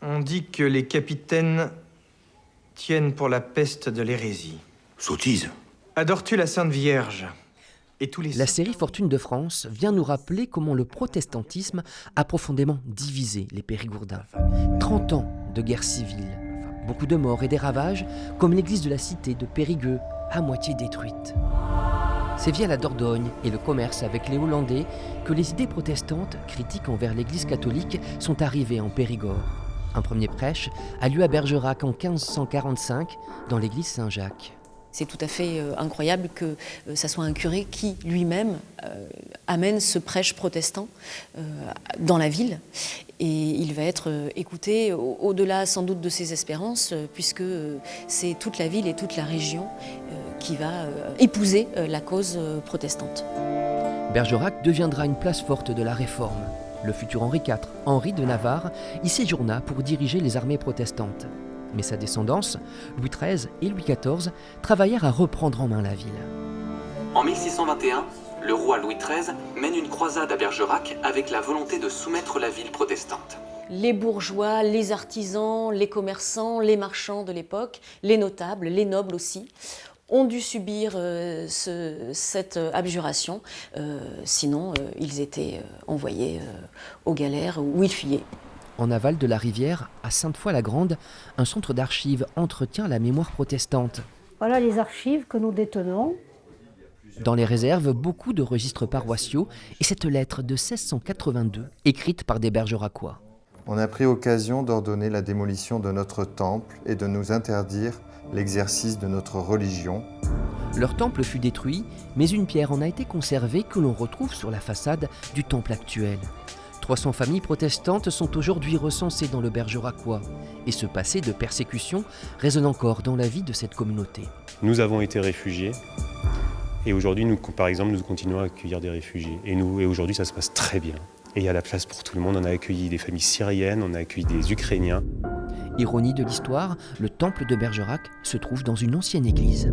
On dit que les capitaines tiennent pour la peste de l'hérésie. Sottise. Adores-tu la Sainte Vierge et tous les La saints? série Fortune de France vient nous rappeler comment le protestantisme a profondément divisé les Périgourdins. 30 ans de guerre civile, beaucoup de morts et des ravages, comme l'église de la cité de Périgueux, à moitié détruite. C'est via la Dordogne et le commerce avec les Hollandais que les idées protestantes, critiques envers l'église catholique, sont arrivées en Périgord. Un premier prêche a lieu à Bergerac en 1545, dans l'église Saint-Jacques. C'est tout à fait incroyable que ça soit un curé qui, lui-même, amène ce prêche protestant dans la ville. Et il va être écouté au-delà sans doute de ses espérances, puisque c'est toute la ville et toute la région qui va épouser la cause protestante. Bergerac deviendra une place forte de la Réforme. Le futur Henri IV, Henri de Navarre, y séjourna pour diriger les armées protestantes. Mais sa descendance, Louis XIII et Louis XIV, travaillèrent à reprendre en main la ville. En 1621, le roi Louis XIII mène une croisade à Bergerac avec la volonté de soumettre la ville protestante. Les bourgeois, les artisans, les commerçants, les marchands de l'époque, les notables, les nobles aussi, ont dû subir cette abjuration, sinon ils étaient envoyés aux galères où ils fuyaient. En aval de la rivière, à Sainte-Foy-la-Grande, un centre d'archives entretient la mémoire protestante. Voilà les archives que nous détenons. Dans les réserves, beaucoup de registres paroissiaux et cette lettre de 1682, écrite par des Bergeracois. On a pris occasion d'ordonner la démolition de notre temple et de nous interdire l'exercice de notre religion. Leur temple fut détruit, mais une pierre en a été conservée que l'on retrouve sur la façade du temple actuel. 300 familles protestantes sont aujourd'hui recensées dans le Bergeracois. Et ce passé de persécution résonne encore dans la vie de cette communauté. Nous avons été réfugiés. Et aujourd'hui, nous, par exemple, nous continuons à accueillir des réfugiés. Et aujourd'hui, ça se passe très bien. Et il y a la place pour tout le monde. On a accueilli des familles syriennes, on a accueilli des Ukrainiens. Ironie de l'histoire, le temple de Bergerac se trouve dans une ancienne église.